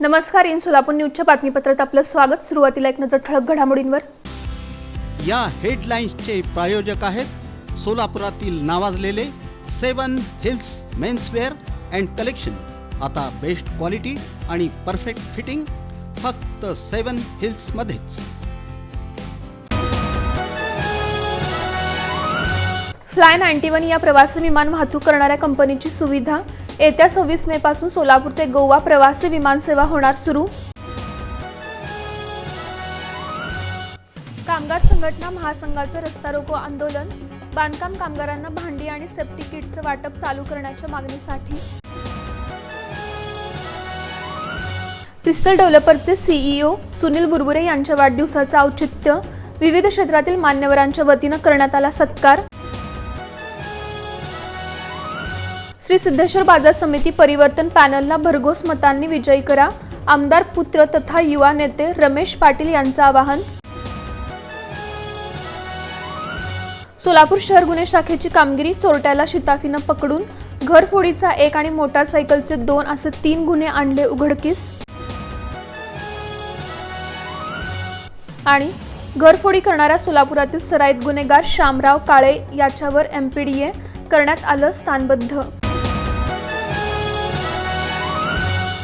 नमस्कार. इन सोलापूर न्यूजच्या बातमीपत्रात आपलं स्वागत. सुरुवातीला एक नजर ठळक घडामोडींवर. या हेडलाईन्सचे प्रायोजक आहेत सोलापुरातील नावाजलेले 7 हिल्स मेन्सवेअर अँड कलेक्शन. आता बेस्ट क्वालिटी आणि परफेक्ट फिटिंग फक्त 7 हिल्स मध्येच. फ्लाय 91 या प्रवासी विमान वाहतूक करणाऱ्या कंपनीची सुविधा. येत्या 26 मे पासून सोलापूर ते गोवा प्रवासी विमान सेवा होणार सुरू. कामगार संघटना महासंघाचं रस्ता रोको आंदोलन. बांधकाम कामगारांना भांडी आणि सेफ्टी किटचं वाटप चालू करण्याच्या मागणीसाठी. क्रिस्टल डेव्हलपरचे सीईओ सुनील बुरबुरे यांच्या वाढदिवसाचं औचित्य. विविध क्षेत्रातील मान्यवरांच्या वतीनं करण्यात आला सत्कार. श्री सिद्धेश्वर बाजार समिती परिवर्तन पॅनलला भरघोस मतांनी विजयी करा. आमदार पुत्र तथा युवा नेते रमेश पाटील यांचं आवाहन. सोलापूर शहर गुन्हे शाखेची कामगिरी. चोरट्याला शिताफीनं पकडून घरफोडीचा 1 आणि मोटारसायकलचे 2 असे 3 गुन्हे आणले उघडकीस. आणि घरफोडी करणाऱ्या सोलापुरातील सराईत गुन्हेगार शामराव काळे याच्यावर MPDA करण्यात आलं स्थानबद्ध.